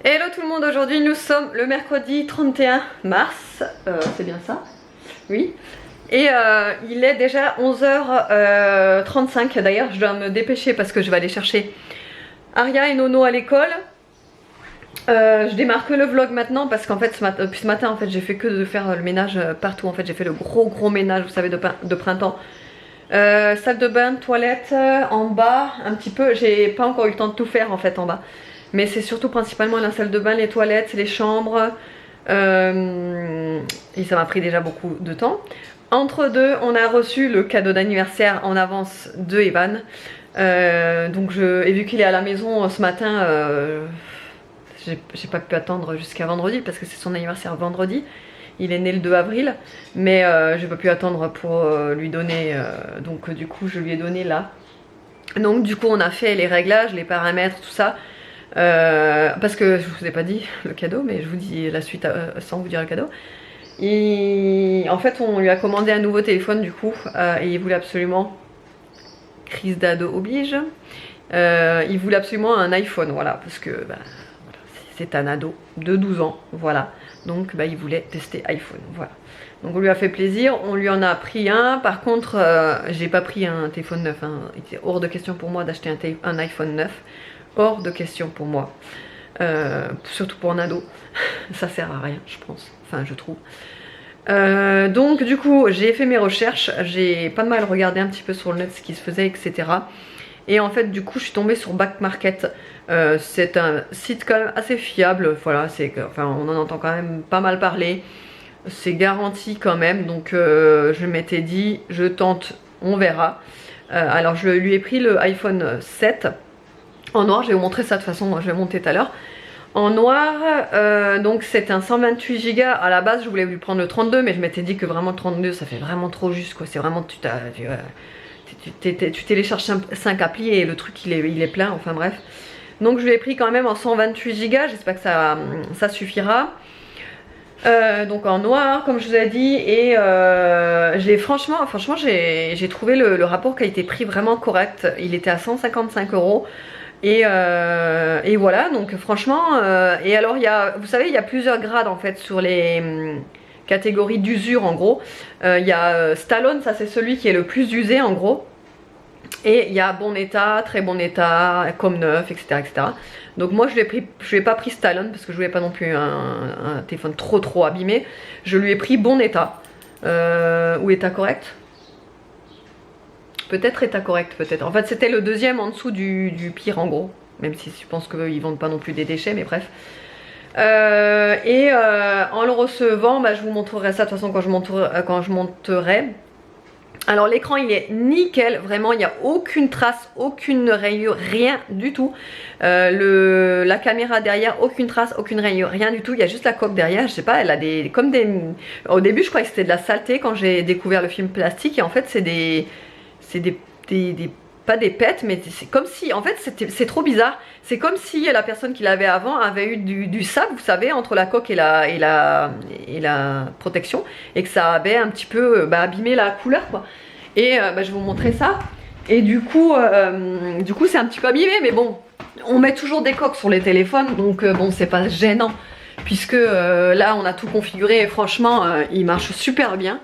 Hello tout le monde, aujourd'hui nous sommes le mercredi 31 mars, c'est bien ça? Oui. Et il est déjà 11h35, d'ailleurs je dois me dépêcher parce que je vais aller chercher Aria et Nono à l'école. Je démarre que le vlog maintenant parce qu'en fait depuis ce matin en fait j'ai fait que de faire le ménage partout. En fait j'ai fait le gros ménage, vous savez, de printemps. Salle de bain, toilette, en bas un petit peu, j'ai pas encore eu le temps de tout faire en fait en bas. Mais c'est surtout principalement la salle de bain, les toilettes, les chambres. Et ça m'a pris déjà beaucoup de temps. Entre deux, on a reçu le cadeau d'anniversaire en avance de Evan. Et vu qu'il est à la maison ce matin, j'ai pas pu attendre jusqu'à vendredi parce que c'est son anniversaire vendredi. Il est né le 2 avril, mais j'ai pas pu attendre pour lui donner. Donc du coup, je lui ai donné là. Donc du coup, on a fait les réglages, les paramètres, tout ça. Parce que je vous ai pas dit le cadeau, mais je vous dis la suite sans vous dire le cadeau. Et en fait, on lui a commandé un nouveau téléphone du coup, et il voulait absolument, crise d'ado oblige, il voulait absolument un iPhone, voilà, parce que bah, c'est un ado de 12 ans, voilà. Donc bah, il voulait tester iPhone, voilà. Donc on lui a fait plaisir, on lui en a pris un. Par contre, j'ai pas pris un téléphone neuf, hein. Il était hors de question pour moi d'acheter un iPhone 9. Hors de question pour moi, surtout pour un ado. Ça sert à rien, je pense, enfin je trouve. Donc du coup j'ai fait mes recherches, j'ai pas de mal regardé un petit peu sur le net ce qui se faisait, etc. Et en fait du coup je suis tombée sur Back Market. C'est un site quand même assez fiable, voilà, enfin on en entend quand même pas mal parler. C'est garanti quand même, donc je m'étais dit je tente, on verra. Alors je lui ai pris le iPhone 7 en noir, je vais vous montrer ça de toute façon, je vais monter tout à l'heure. En noir, donc c'est un 128 Go. À la base, je voulais lui prendre le 32, mais je m'étais dit que vraiment le 32, ça fait vraiment trop juste, quoi. C'est vraiment, tu télécharges 5 applis et le truc il est plein, enfin bref. Donc je lui ai pris quand même en 128 Go, j'espère que ça suffira. Donc en noir comme je vous ai dit, et franchement j'ai trouvé le rapport qualité-prix vraiment correct. Il était à 155 €. Et voilà, donc franchement, et alors vous savez, il y a plusieurs grades en fait sur les catégories d'usure en gros. Il y a Stallone, ça c'est celui qui est le plus usé en gros. Et il y a bon état, très bon état, comme neuf, etc. Donc moi je lui ai pas pris Stallone parce que je voulais pas non plus un téléphone trop abîmé. Je lui ai pris bon état, ou état correct. Peut-être état correct, peut-être. En fait, c'était le deuxième en dessous du pire en gros. Même si je pense qu'ils vendent pas non plus des déchets, mais bref. En le recevant, bah, je vous montrerai ça de toute façon quand je monterai. Alors l'écran il est nickel, vraiment il n'y a aucune trace, aucune rayure, rien du tout. La caméra derrière, aucune trace, aucune rayure, rien du tout. Il y a juste la coque derrière, je sais pas, elle a au début je croyais que c'était de la saleté quand j'ai découvert le film plastique, et en fait c'est pas des pets, mais c'est comme si, en fait c'est trop bizarre. C'est comme si la personne qui l'avait avant avait eu du sable, vous savez, entre la coque et la protection, et que ça avait un petit peu abîmé la couleur, quoi. Et je vais vous montrer ça. Et du coup c'est un petit peu abîmé, mais bon, on met toujours des coques sur les téléphones, donc bon, c'est pas gênant, puisque là on a tout configuré, et franchement il marche super bien.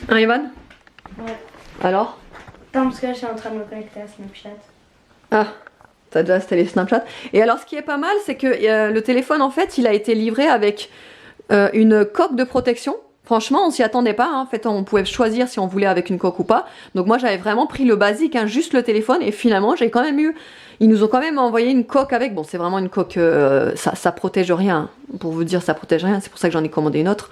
Hein, Evan? Ouais. Alors? Non, parce que là, je suis en train de me connecter à Snapchat. Ah, t'as déjà installé Snapchat. Et alors ce qui est pas mal, c'est que le téléphone en fait il a été livré avec une coque de protection. Franchement on s'y attendait pas, hein. En fait on pouvait choisir si on voulait avec une coque ou pas. Donc moi j'avais vraiment pris le basique, hein, juste le téléphone, et finalement j'ai quand même ils nous ont quand même envoyé une coque avec. Bon, c'est vraiment une coque, ça protège rien, pour vous dire, ça protège rien, c'est pour ça que j'en ai commandé une autre.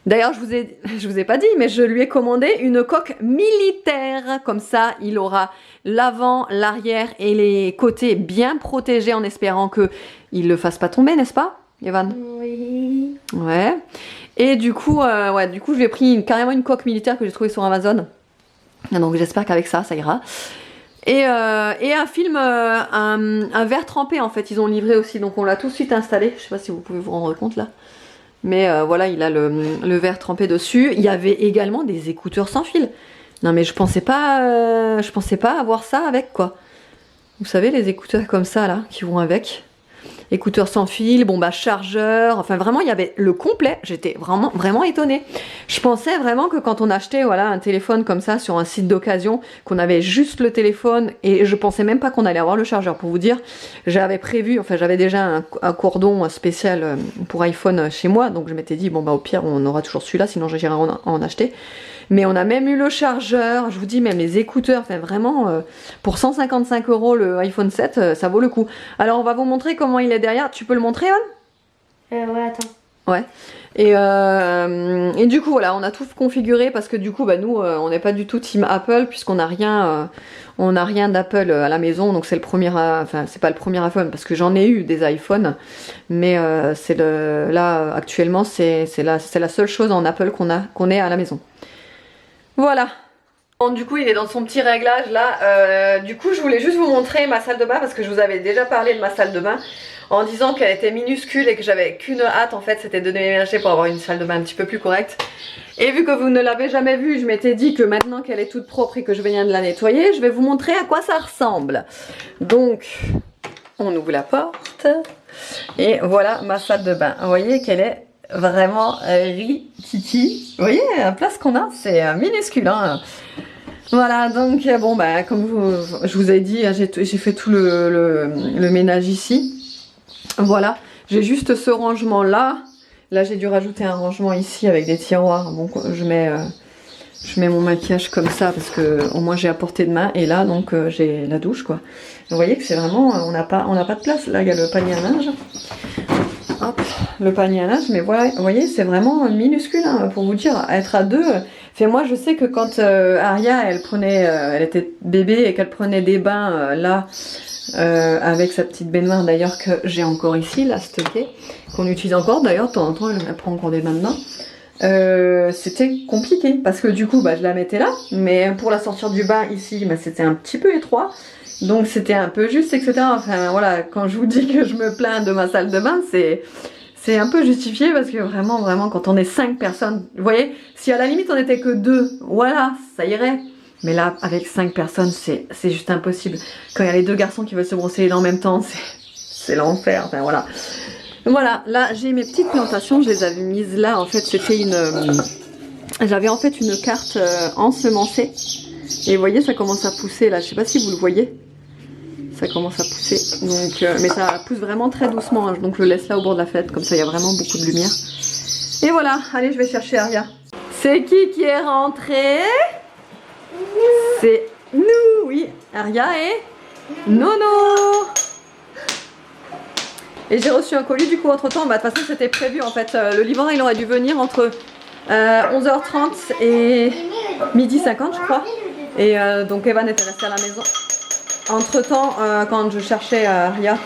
D'ailleurs, je vous ai pas dit, mais je lui ai commandé une coque militaire. Comme ça, il aura l'avant, l'arrière et les côtés bien protégés, en espérant que il le fasse pas tomber, n'est-ce pas, Evan? Oui. Ouais. Et du coup, je lui ai pris carrément une coque militaire que j'ai trouvée sur Amazon. Donc j'espère qu'avec ça ira. Et un film, un verre trempé en fait, ils ont livré aussi. Donc on l'a tout de suite installé. Je sais pas si vous pouvez vous rendre compte là. Mais voilà, il a le verre trempé dessus. Il y avait également des écouteurs sans fil. Non mais je pensais pas avoir ça avec, quoi. Vous savez, les écouteurs comme ça là, qui vont avec. écouteurs sans fil, bon bah chargeur, enfin vraiment il y avait le complet. J'étais vraiment étonnée. Je pensais vraiment que quand on achetait voilà un téléphone comme ça sur un site d'occasion, qu'on avait juste le téléphone et je pensais même pas qu'on allait avoir le chargeur. Pour vous dire, j'avais prévu, enfin j'avais déjà un cordon spécial pour iPhone chez moi, donc je m'étais dit bon bah au pire on aura toujours celui-là, sinon j'irai en acheter. Mais on a même eu le chargeur, je vous dis même les écouteurs, enfin vraiment pour 155 € le iPhone 7, ça vaut le coup. Alors on va vous montrer comment il est derrière. Tu peux le montrer, Anne? Ouais, attends. Ouais. Et du coup voilà, on a tout configuré parce que du coup bah nous on n'est pas du tout team Apple puisqu'on n'a rien, on n'a rien d'Apple à la maison, donc c'est le premier, enfin c'est pas le premier iPhone parce que j'en ai eu des iPhones, mais c'est là actuellement c'est la seule chose en Apple qu'on ait à la maison. Voilà. Bon, du coup il est dans son petit réglage là. Du coup je voulais juste vous montrer ma salle de bain parce que je vous avais déjà parlé de ma salle de bain en disant qu'elle était minuscule et que j'avais qu'une hâte en fait, c'était de déménager pour avoir une salle de bain un petit peu plus correcte. Et vu que vous ne l'avez jamais vue, je m'étais dit que maintenant qu'elle est toute propre et que je viens de la nettoyer, je vais vous montrer à quoi ça ressemble. Donc on ouvre la porte et voilà ma salle de bain. Vous voyez qu'elle est vraiment ri-kiki. Vous voyez la place qu'on a, c'est minuscule hein. Voilà, donc bon bah comme je vous ai dit, j'ai fait tout le ménage ici. Voilà, j'ai juste ce rangement là. Là j'ai dû rajouter un rangement ici avec des tiroirs. Bon, je mets mon maquillage comme ça parce que au moins j'ai à portée de main. Et là donc j'ai la douche quoi. Vous voyez que c'est vraiment, on n'a pas de place. Là il y a le panier à linge. Hop, le panier à linge. Mais voilà, vous voyez c'est vraiment minuscule hein, pour vous dire. Être à deux. Fait moi je sais que quand Aria elle était bébé et qu'elle prenait des bains là. Avec sa petite baignoire d'ailleurs que j'ai encore ici, la stockée, qu'on utilise encore d'ailleurs, de temps en temps elle prend encore des bains dedans. C'était compliqué parce que du coup bah, je la mettais là, mais pour la sortir du bain ici bah, c'était un petit peu étroit, donc c'était un peu juste etc. Enfin voilà, quand je vous dis que je me plains de ma salle de bain, c'est un peu justifié parce que vraiment quand on est 5 personnes, vous voyez, si à la limite on était que 2, voilà, ça irait. Mais là, avec 5 personnes, c'est juste impossible. Quand il y a les 2 garçons qui veulent se brosser les dents en même temps, c'est l'enfer. Enfin voilà. Voilà, là j'ai mes petites plantations, je les avais mises là. En fait, c'était j'avais en fait une carte ensemencée. Et vous voyez, ça commence à pousser là. Je sais pas si vous le voyez. Ça commence à pousser. Donc, mais ça pousse vraiment très doucement. Hein. Donc je le laisse là au bord de la fenêtre, comme ça il y a vraiment beaucoup de lumière. Et voilà, allez, je vais chercher Aria. C'est qui est rentré? C'est nous, oui, Aria et Nono. Et j'ai reçu un colis du coup entre temps, bah de toute façon c'était prévu en fait, le livreur il aurait dû venir entre 11h30 et 12h50 je crois. Et donc Evan était resté à la maison. Entre temps quand je cherchais Aria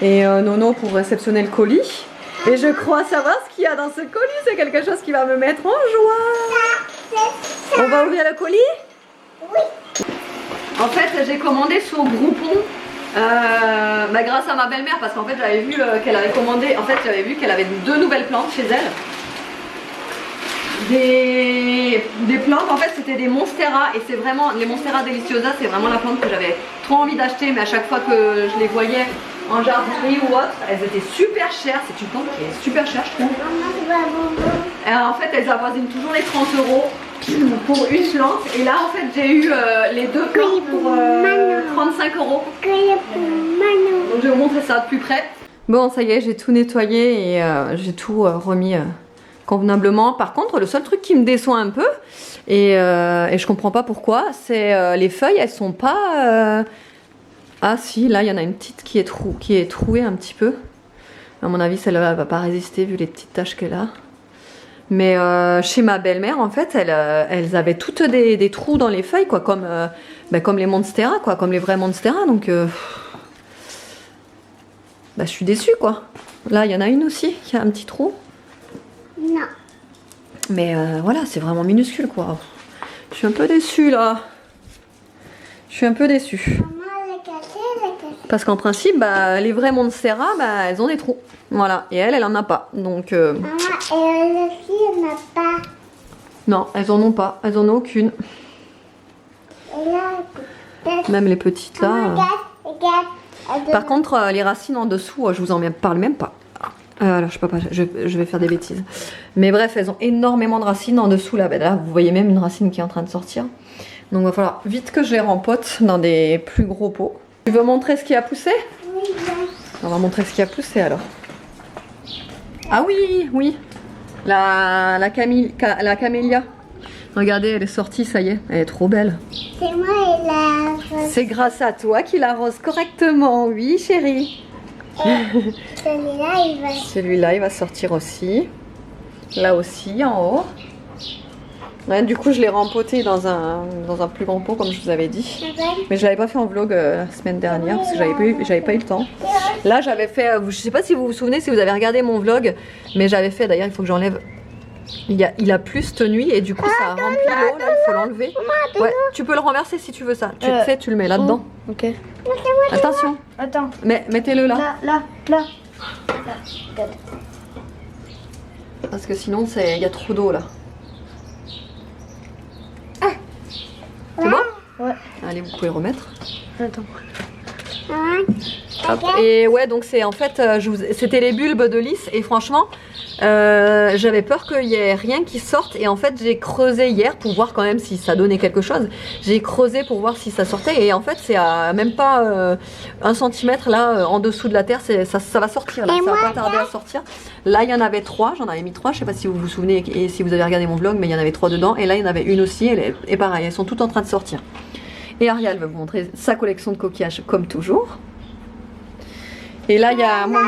et Nono pour réceptionner le colis. Et je crois savoir ce qu'il y a dans ce colis, c'est quelque chose qui va me mettre en joie. On va ouvrir le colis? Oui. En fait, j'ai commandé sur Groupon bah, grâce à ma belle-mère parce qu'en fait j'avais vu qu'elle avait commandé, en fait j'avais vu qu'elle avait 2 nouvelles plantes chez elle. Des plantes, en fait c'était des Monstera et c'est vraiment, les Monstera Deliciosa c'est vraiment la plante que j'avais trop envie d'acheter, mais à chaque fois que je les voyais en jardinerie ou autre, elles étaient super chères. C'est une plante qui est super chère je trouve. En fait elles avoisinent toujours les 30 € pour une plante et là en fait j'ai eu les 2 plantes pour 35 €. Donc je vais vous montrer ça de plus près. Bon ça y est, j'ai tout nettoyé et j'ai tout remis convenablement. Par contre le seul truc qui me déçoit un peu et je comprends pas pourquoi, c'est les feuilles elles sont pas ah si, là il y en a une petite qui est trouée un petit peu. À mon avis celle-là elle va pas résister vu les petites taches qu'elle a. Mais chez ma belle-mère en fait elles avaient toutes des trous dans les feuilles quoi, comme les Monstera quoi, comme les vrais Monstera, donc bah, je suis déçue quoi. Là il y en a une aussi qui a un petit trou. Non. Mais voilà, c'est vraiment minuscule quoi. Je suis un peu déçue là. Je suis un peu déçue. Parce qu'en principe, bah, les vrais Monstera, bah, elles ont des trous. Voilà, et elle en a pas. Donc. Maman, et elle aussi, elle n'a pas. Non, elles en ont pas. Elles en ont aucune. Et là, même les petites là. Regarde, regarde. Par contre, les racines en dessous, je vous en parle même pas. Alors, je peux pas, je vais faire des bêtises. Mais bref, elles ont énormément de racines en dessous là. Ben là, vous voyez même une racine qui est en train de sortir. Donc, il va falloir vite que je les rempote dans des plus gros pots. Tu veux montrer ce qui a poussé? Oui, On va montrer ce qui a poussé alors. Ah oui, oui. La camélia. Regardez, elle est sortie, ça y est. Elle est trop belle. c'est moi et la rose. C'est grâce à toi qu'il arrose correctement, oui chérie. Celui-là, il va. Celui-là, il va sortir aussi. Là aussi, en haut. Ouais, du coup, je l'ai rempoté dans un plus grand pot, comme je vous avais dit. Mais je l'avais pas fait en vlog la semaine dernière, parce que j'avais pas eu le temps. Là, j'avais fait, je sais pas si vous vous souvenez, si vous avez regardé mon vlog, mais j'avais fait, d'ailleurs, il faut que j'enlève. Il a plus cette nuit et du coup ça a rempli l'eau, là il faut l'enlever. Ouais, tu peux le renverser si tu veux ça. Tu le sais, tu le mets là-dedans. Ok. Attention. Attends. Mais mettez-le là. Là. Regarde. Parce que sinon il y a trop d'eau là. C'est bon? Ouais. Allez, vous pouvez remettre. Attends. Hop. Et ouais, donc c'est en fait, c'était les bulbes de lys et franchement, j'avais peur qu'il y ait rien qui sorte et en fait j'ai creusé hier pour voir quand même si ça donnait quelque chose. J'ai creusé pour voir si ça sortait et en fait c'est à même pas 1 centimètre là en dessous de la terre, ça va sortir là, ça va pas tarder à sortir. Là il y en avait 3, j'en avais mis 3, je sais pas si vous vous souvenez et si vous avez regardé mon vlog, mais il y en avait 3 dedans et là il y en avait une aussi et pareil, elles sont toutes en train de sortir. Et Ariel va vous montrer sa collection de coquillages comme toujours. Et là il y a mon...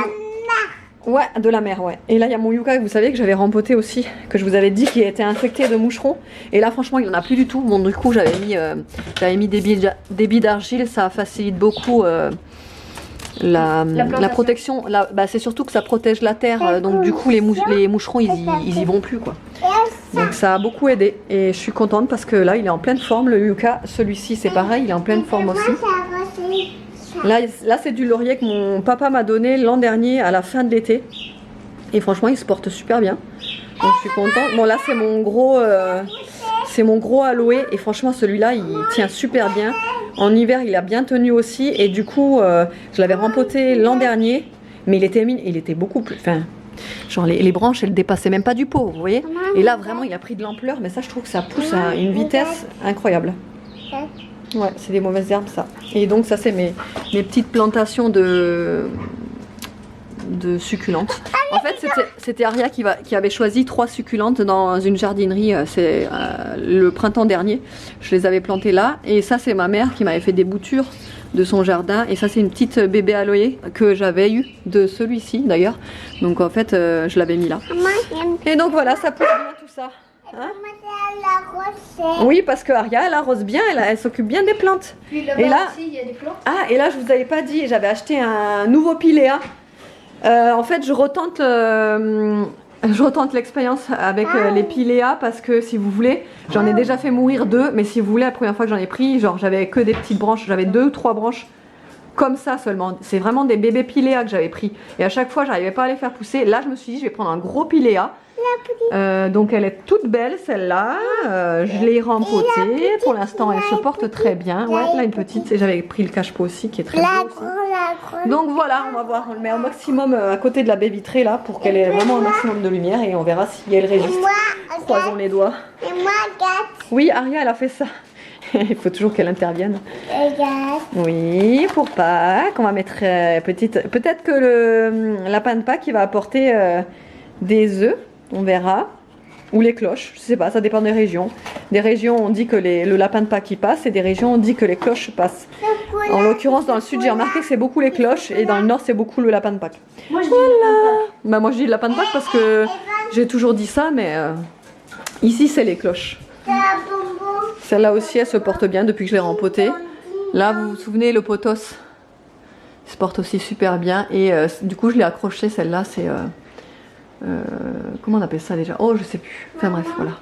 Ouais, de la mer, ouais. Et là il y a mon yucca, vous savez que j'avais rempoté aussi, que je vous avais dit qu'il était infecté de moucherons. Et là franchement il n'y en a plus du tout. Bon du coup j'avais mis des billes d'argile, ça facilite beaucoup la protection. Bah, c'est surtout que ça protège la terre, donc du coup les moucherons ils y vont plus quoi. Donc ça a beaucoup aidé et je suis contente parce que là il est en pleine forme le yucca. Celui-ci c'est pareil, il est en pleine forme aussi. Là c'est du laurier que mon papa m'a donné l'an dernier à la fin de l'été. Et franchement il se porte super bien. Donc je suis contente. Bon là c'est mon gros aloe et franchement celui-là il tient super bien. En hiver il a bien tenu aussi et du coup je l'avais rempoté l'an dernier. Mais il était beaucoup plus... Enfin, genre les branches elles dépassaient même pas du pot, vous voyez. Et là vraiment il a pris de l'ampleur, mais ça je trouve que ça pousse à une vitesse incroyable. Ouais, c'est des mauvaises herbes ça. Et donc ça c'est mes petites plantations de succulentes. En fait c'était Aria qui avait choisi 3 succulentes dans une jardinerie, c'est le printemps dernier. Je les avais plantées là et ça c'est ma mère qui m'avait fait des boutures de son jardin et ça c'est une petite bébé aloe que j'avais eu de celui-ci d'ailleurs. Donc en fait je l'avais mis là. Et donc voilà, ça pousse bien tout ça. Hein? Oui, parce que Aria elle arrose bien, elle s'occupe bien des plantes. Puis et là aussi, il y a des plantes. Ah, et là je vous avais pas dit, j'avais acheté un nouveau piléa. En fait je retente l'expérience avec les piléas parce que si vous voulez, j'en ai déjà fait mourir 2, mais si vous voulez la première fois que j'en ai pris, genre j'avais que des petites branches, j'avais 2 ou 3 branches comme ça seulement. C'est vraiment des bébés piléas que j'avais pris et à chaque fois j'arrivais pas à les faire pousser. Là je me suis dit je vais prendre un gros piléa. Donc elle est toute belle celle-là, je l'ai rempotée, pour l'instant elle se porte très bien. Ouais, là une petite, et j'avais pris le cache-pot aussi qui est très beau aussi. Donc voilà, on va voir, on le met au maximum à côté de la baie vitrée là pour qu'elle ait vraiment un maximum de lumière et on verra si elle résiste. Croisons les doigts. Et moi, regarde. Oui, Aria elle a fait ça. Il faut toujours qu'elle intervienne. Regarde. Oui, pour Pâques, on va mettre peut-être que le lapin de Pâques il va apporter des œufs. On verra. Ou les cloches, je sais pas, ça dépend des régions. Des régions on dit que le lapin de Pâques y passe et des régions on dit que les cloches passent. En l'occurrence dans le sud j'ai remarqué que c'est beaucoup les cloches et dans le nord c'est beaucoup le lapin de Pâques. Moi je dis Bah moi je dis le lapin de Pâques parce que j'ai toujours dit ça mais ici c'est les cloches. Celle-là aussi elle se porte bien depuis que je l'ai rempotée. Là vous vous souvenez le pothos il se porte aussi super bien et du coup je l'ai accroché celle-là c'est... comment on appelle ça déjà? Oh je sais plus. Enfin bref voilà.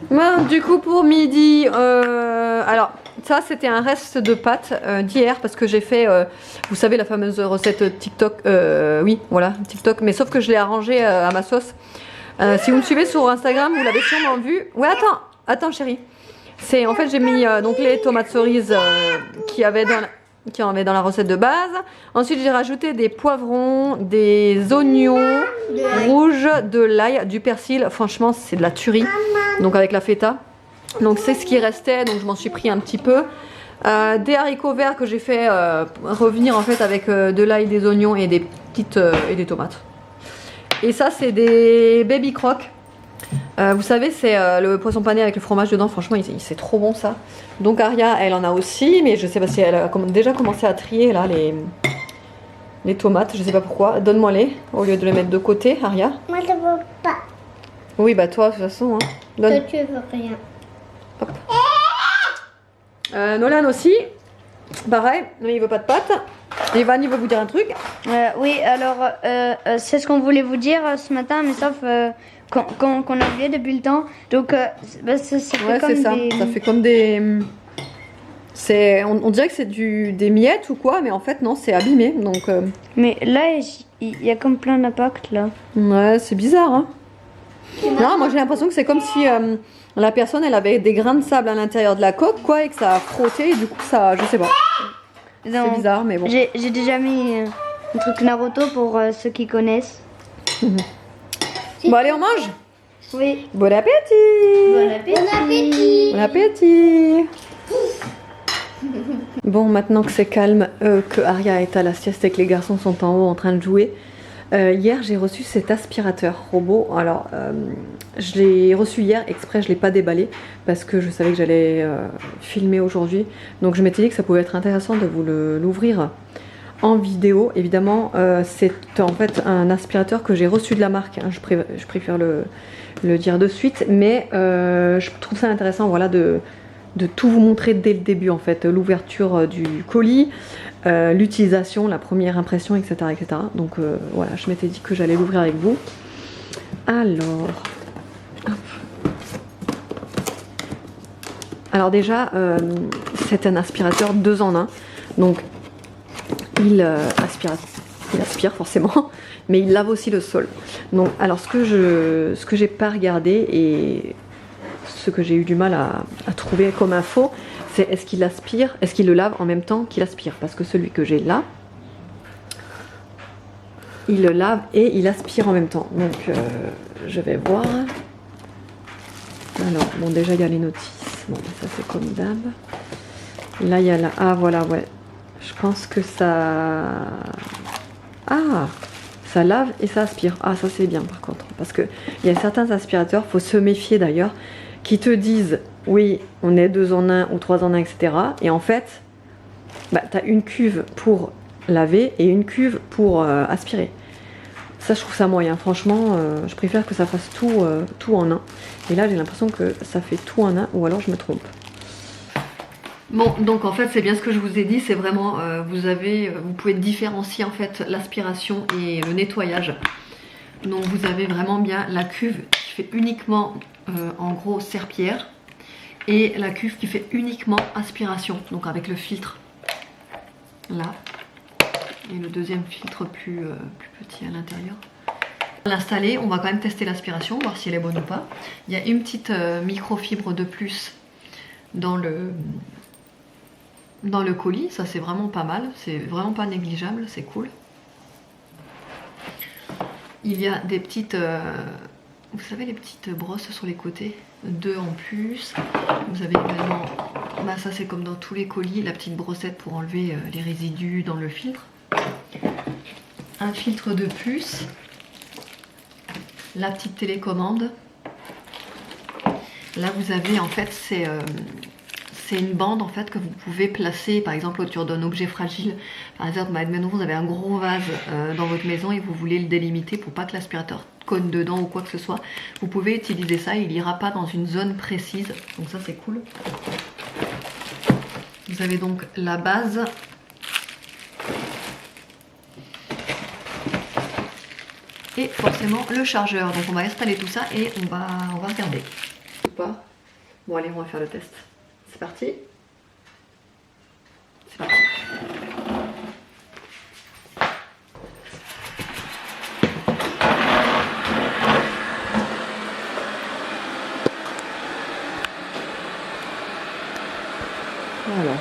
Bon, du coup pour midi alors ça c'était un reste de pâtes d'hier parce que j'ai fait vous savez la fameuse recette TikTok oui voilà TikTok mais sauf que je l'ai arrangée à ma sauce. Si vous me suivez sur Instagram vous l'avez sûrement vu. Ouais attends chérie. C'est en fait j'ai mis donc les tomates cerises qu'il y avait dans la... qui en est dans la recette de base. Ensuite, j'ai rajouté des poivrons, des oignons rouges, de l'ail, du persil. Franchement, c'est de la tuerie. Donc avec la feta. Donc c'est ce qui restait, donc je m'en suis pris un petit peu. Des haricots verts que j'ai fait revenir en fait avec de l'ail, des oignons et des petites et des tomates. Et ça, c'est des baby crocs. Vous savez, c'est le poisson pané avec le fromage dedans. Franchement, c'est trop bon ça. Donc Aria, elle en a aussi, mais je sais pas si elle a déjà commencé à trier là les tomates. Je sais pas pourquoi. Donne-moi les au lieu de les mettre de côté, Aria. Moi, je veux pas. Oui, bah toi, de toute façon. Hein. Donne. Toi, tu veux rien. Nolan aussi. Pareil, mais il veut pas de pâtes. Evan, il veut vous dire un truc. Oui, alors c'est ce qu'on voulait vous dire ce matin, mais sauf qu'on a oublié depuis le temps. Donc ça fait Ouais, comme c'est ça. des... Ça fait comme des. On dirait que c'est des miettes ou quoi, mais en fait non, c'est abîmé. Donc. Mais là, il y a comme plein d'impact là. Ouais, c'est bizarre. Hein. Non, moi j'ai l'impression que c'est comme si la personne elle avait des grains de sable à l'intérieur de la coque, quoi, et que ça a frotté, et du coup ça, je sais pas. C'est bizarre, mais bon. J'ai déjà mis un truc Naruto pour ceux qui connaissent. Bon, allez, on mange. Oui. Bon appétit. Bon appétit. Bon appétit. Bon, maintenant que c'est calme, que Aria est à la sieste et que les garçons sont en haut en train de jouer, hier j'ai reçu cet aspirateur robot. Alors, je l'ai reçu hier exprès, je l'ai pas déballé parce que je savais que j'allais filmer aujourd'hui. Donc je m'étais dit que ça pouvait être intéressant de vous l'ouvrir en vidéo. Évidemment, c'est en fait un aspirateur que j'ai reçu de la marque. Hein. Je préfère le dire de suite, mais je trouve ça intéressant, voilà, de tout vous montrer dès le début en fait, l'ouverture du colis, l'utilisation, la première impression, etc. etc. Donc voilà, je m'étais dit que j'allais l'ouvrir avec vous. Alors, hop. Alors déjà, c'est un aspirateur 2 en 1, donc il aspire forcément, mais il lave aussi le sol. Donc alors ce que j'ai pas regardé et ce que j'ai eu du mal à trouver comme info, c'est est-ce qu'il aspire, est-ce qu'il le lave en même temps qu'il aspire, parce que celui que j'ai là, il le lave et il aspire en même temps. Donc je vais voir. Alors bon, déjà il y a les notices, bon ça c'est comme d'hab. Là il y a la, ah voilà, ouais, je pense que ça, ah, ça lave et ça aspire. Ah ça c'est bien par contre, parce que il y a certains aspirateurs, faut se méfier d'ailleurs, qui te disent oui on est 2 en 1 ou 3 en 1, etc. Et en fait bah, tu as une cuve pour laver et une cuve pour aspirer. Ça je trouve ça moyen, franchement je préfère que ça fasse tout en un. Et là j'ai l'impression que ça fait tout en un, ou alors je me trompe. Bon, donc en fait c'est bien ce que je vous ai dit, c'est vraiment vous pouvez différencier en fait l'aspiration et le nettoyage. Donc vous avez vraiment bien la cuve qui fait uniquement en gros serpillière et la cuve qui fait uniquement aspiration, donc avec le filtre là et le deuxième filtre plus petit à l'intérieur. L'installer, on va quand même tester l'aspiration, voir si elle est bonne ou pas. Il y a une petite microfibre de plus dans le colis, ça c'est vraiment pas mal, c'est vraiment pas négligeable, c'est cool. Il y a des petites, vous savez les petites brosses sur les côtés, 2 en plus. Vous avez également, bah ça c'est comme dans tous les colis, la petite brossette pour enlever les résidus dans le filtre. Un filtre de plus. La petite télécommande. Là vous avez en fait c'est une bande en fait que vous pouvez placer par exemple autour d'un objet fragile. Par exemple maintenant vous avez un gros vase dans votre maison et vous voulez le délimiter pour pas que l'aspirateur cogne dedans ou quoi que ce soit. Vous pouvez utiliser ça, il ira pas dans une zone précise, donc ça c'est cool. Vous avez donc la base. Et forcément le chargeur, donc on va installer tout ça et on va regarder. Ou pas. Bon allez, on va faire le test. C'est parti. C'est parti. Voilà.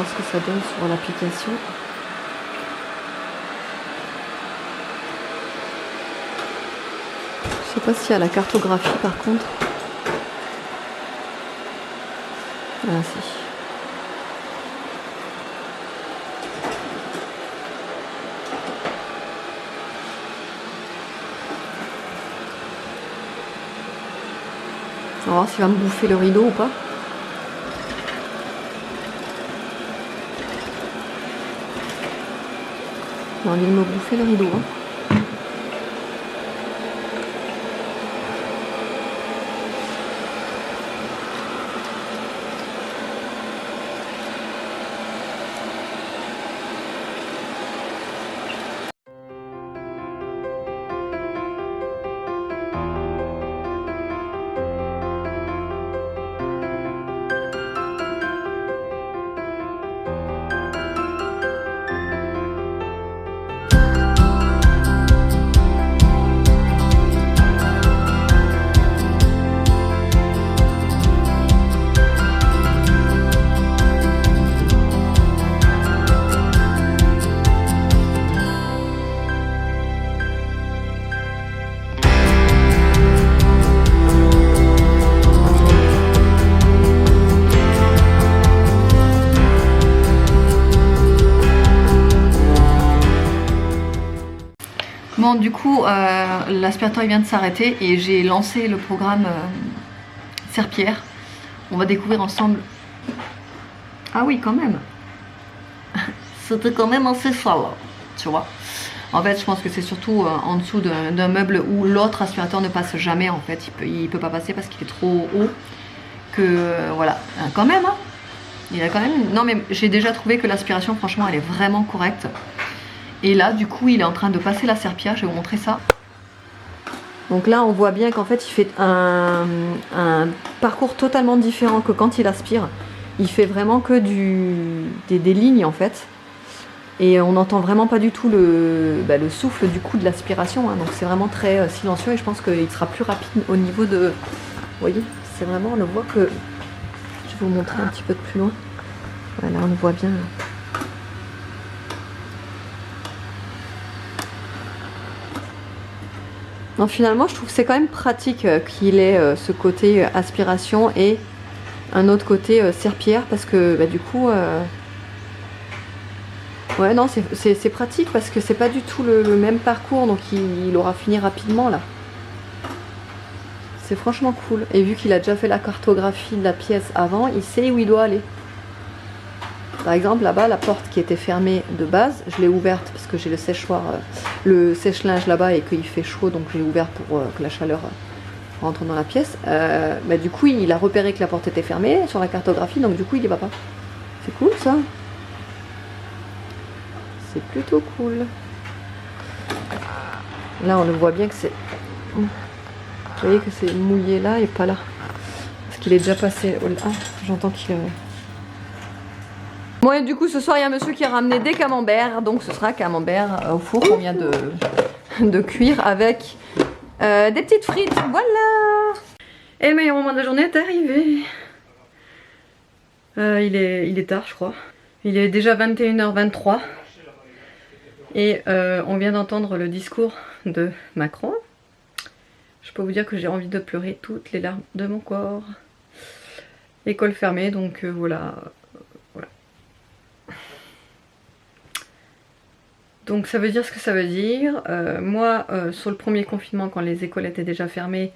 voir ce que ça donne sur l'application. Je sais pas s'il y a la cartographie par contre. Ah si. On va voir s'il va me bouffer le rideau ou pas. Il a envie de me bouffer le rideau. Hein. Bon, du coup, l'aspirateur il vient de s'arrêter et j'ai lancé le programme Serpillère. On va découvrir ensemble. Ah oui, quand même. C'était quand même assez sale, tu vois. En fait, je pense que c'est surtout en dessous d'un meuble où l'autre aspirateur ne passe jamais. En fait, il peut pas passer parce qu'il est trop haut. Que voilà, quand même. Hein. Il a quand même. Non, mais j'ai déjà trouvé que l'aspiration, franchement, elle est vraiment correcte. Et là, du coup, il est en train de passer la serpillière. Je vais vous montrer ça. Donc là, on voit bien qu'en fait, il fait un parcours totalement différent que quand il aspire. Il fait vraiment que des lignes, en fait. Et on n'entend vraiment pas du tout le souffle du coup de l'aspiration. Hein. Donc c'est vraiment très silencieux et je pense qu'il sera plus rapide au niveau de... Vous voyez, c'est vraiment, on le voit que... Je vais vous montrer un petit peu de plus loin. Voilà, on le voit bien. Non, finalement, je trouve que c'est quand même pratique qu'il ait ce côté aspiration et un autre côté serpillière parce que du coup... Ouais, non, c'est pratique parce que c'est pas du tout le même parcours, donc il aura fini rapidement là. C'est franchement cool. Et vu qu'il a déjà fait la cartographie de la pièce avant, il sait où il doit aller. Par exemple, là-bas, la porte qui était fermée de base, je l'ai ouverte parce que j'ai le séchoir, le sèche-linge là-bas et qu'il fait chaud, donc je l'ai ouvert pour que la chaleur rentre dans la pièce. Du coup, il a repéré que la porte était fermée sur la cartographie, donc du coup, il y va pas. C'est cool ça. C'est plutôt cool. Là, on le voit bien que c'est... Vous voyez que c'est mouillé là et pas là. Parce qu'il est déjà passé... Ah, j'entends qu'il... Bon, et du coup, ce soir, il y a monsieur qui a ramené des camemberts. Donc, ce sera camembert au four qu'on vient de cuire avec des petites frites. Voilà. Et le meilleur moment de la journée est arrivé. Il est tard, je crois. Il est déjà 21h23. Et on vient d'entendre le discours de Macron. Je peux vous dire que j'ai envie de pleurer toutes les larmes de mon corps. École fermée, donc voilà. Donc ça veut dire ce que ça veut dire. Moi, sur le premier confinement, quand les écoles étaient déjà fermées,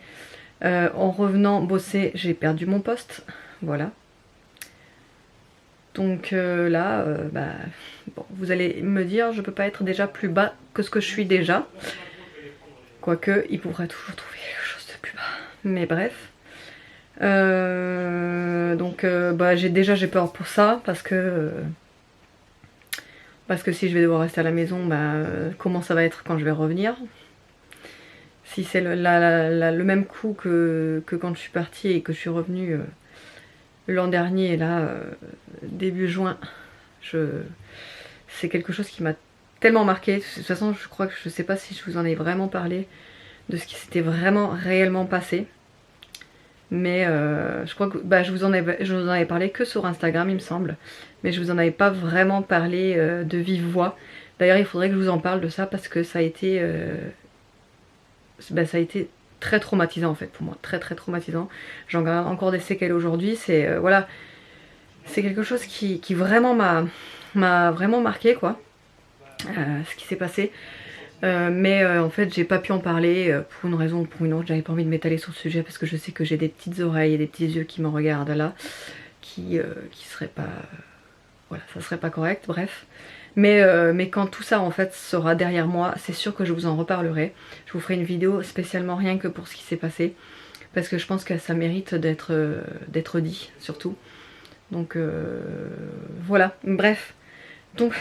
en revenant bosser, j'ai perdu mon poste. Voilà. Donc là, bon, vous allez me dire, je peux pas être déjà plus bas que ce que je suis déjà. Quoique, il pourrait toujours trouver quelque chose de plus bas. Mais bref. J'ai peur pour ça parce que si je vais devoir rester à la maison, comment ça va être quand je vais revenir? Si c'est le même coup que quand je suis partie et que je suis revenue l'an dernier, là, début juin, c'est quelque chose qui m'a tellement marqué. De toute façon, je crois que je sais pas si je vous en ai vraiment parlé de ce qui s'était vraiment réellement passé. Mais je crois que je vous en ai parlé que sur Instagram, il me semble. mais je vous en avais pas vraiment parlé de vive voix. D'ailleurs il faudrait que je vous en parle de ça parce que ça a été très traumatisant en fait pour moi, très traumatisant. J'en garde encore des séquelles aujourd'hui, c'est voilà, c'est quelque chose qui vraiment m'a vraiment marqué quoi, ce qui s'est passé. Mais en fait j'ai pas pu en parler pour une raison ou pour une autre, j'avais pas envie de m'étaler sur le sujet parce que je sais que j'ai des petites oreilles et des petits yeux qui me regardent là, qui seraient pas, voilà, ça serait pas correct, bref. Mais quand tout ça en fait sera derrière moi, c'est sûr que je vous en reparlerai. Je vous ferai une vidéo spécialement rien que pour ce qui s'est passé, parce que je pense que ça mérite d'être dit surtout. Donc voilà, bref. Donc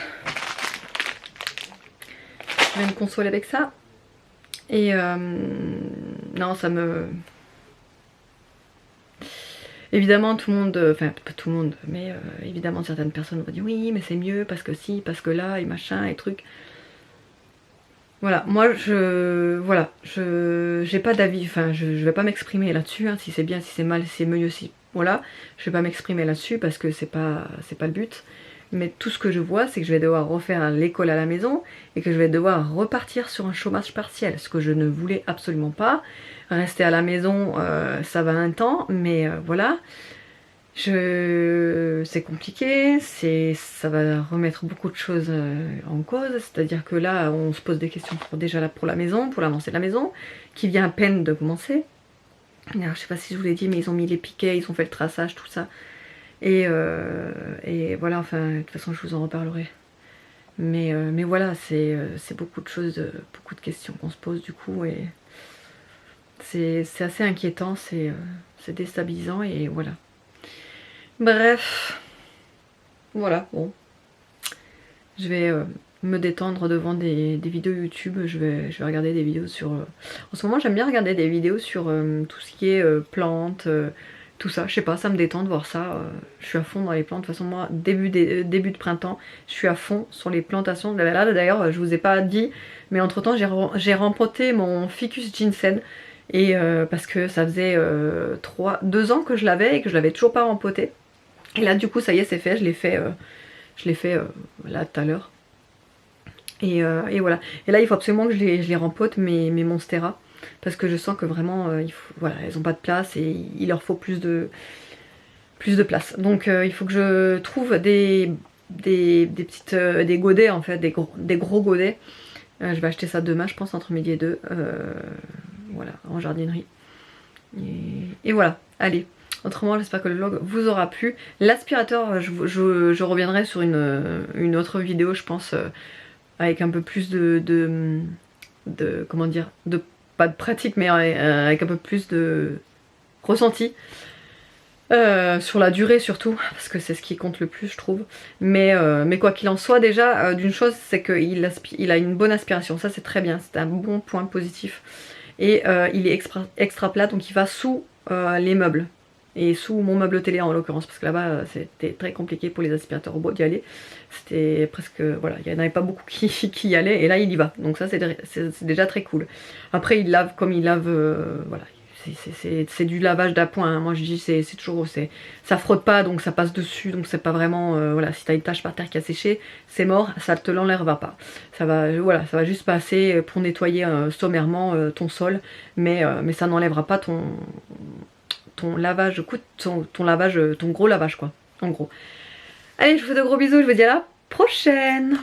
je vais me consoler avec ça. Et non, ça me... Évidemment tout le monde, enfin pas tout le monde, mais évidemment certaines personnes vont dire oui mais c'est mieux parce que si, parce que là et machin et trucs. Voilà, moi j'ai pas d'avis, enfin je vais pas m'exprimer là-dessus, hein, si c'est bien, si c'est mal, si c'est mieux, si voilà, je vais pas m'exprimer là-dessus parce que c'est pas le but. Mais tout ce que je vois c'est que je vais devoir refaire l'école à la maison et que je vais devoir repartir sur un chômage partiel, ce que je ne voulais absolument pas. Rester à la maison ça va un temps, mais voilà, c'est compliqué, ça va remettre beaucoup de choses en cause, c'est-à-dire que là on se pose des questions pour la maison, pour l'avancée de la maison, qui vient à peine de commencer. Alors, je sais pas si je vous l'ai dit mais ils ont mis les piquets, ils ont fait le traçage, tout ça. Et voilà, enfin de toute façon je vous en reparlerai. Mais voilà, c'est beaucoup de choses, beaucoup de questions qu'on se pose du coup et c'est assez inquiétant, c'est déstabilisant et voilà. Bref, voilà, bon. Je vais me détendre devant des vidéos YouTube, je vais regarder des vidéos sur... En ce moment j'aime bien regarder des vidéos sur tout ce qui est plantes, tout ça, je sais pas, ça me détend de voir ça, je suis à fond dans les plantes. De toute façon moi, début de printemps, je suis à fond sur les plantations. Là d'ailleurs, je vous ai pas dit, mais entre temps j'ai rempoté mon ficus ginseng, et parce que ça faisait 2 ans que je l'avais et que je l'avais toujours pas rempoté. Et là du coup ça y est, c'est fait, je l'ai fait là tout à l'heure. Et voilà, et là il faut absolument que je les rempote mes monstera, parce que je sens que vraiment voilà, elles ont pas de place et il leur faut plus de place. Donc il faut que je trouve des godets en fait, des gros godets. Je vais acheter ça demain je pense, entre midi et 2, voilà, en jardinerie. Et voilà, allez. Autrement j'espère que le vlog vous aura plu. L'aspirateur, je reviendrai sur une autre vidéo je pense, avec un peu plus de comment dire, pas de pratique mais avec un peu plus de ressenti. Sur la durée surtout, parce que c'est ce qui compte le plus je trouve. Mais quoi qu'il en soit, déjà d'une chose c'est qu'il a une bonne aspiration, ça c'est très bien, c'est un bon point positif. Et il est extra plat, donc il va sous les meubles. Et sous mon meuble télé en l'occurrence, parce que là-bas c'était très compliqué pour les aspirateurs robots d'y aller. C'était presque, voilà, il n'y en avait pas beaucoup qui y allaient, et là il y va. Donc ça c'est déjà très cool. Après il lave comme il lave, voilà. C'est du lavage d'appoint, hein. Moi je dis c'est toujours, ça frotte pas donc ça passe dessus, donc c'est pas vraiment, voilà, si t'as une tache par terre qui a séché, c'est mort, ça te l'enlèvera pas. Ça va, voilà, ça va juste passer pour nettoyer sommairement ton sol, mais ça n'enlèvera pas ton lavage, ton gros lavage quoi, en gros. Allez, je vous fais de gros bisous, je vous dis à la prochaine.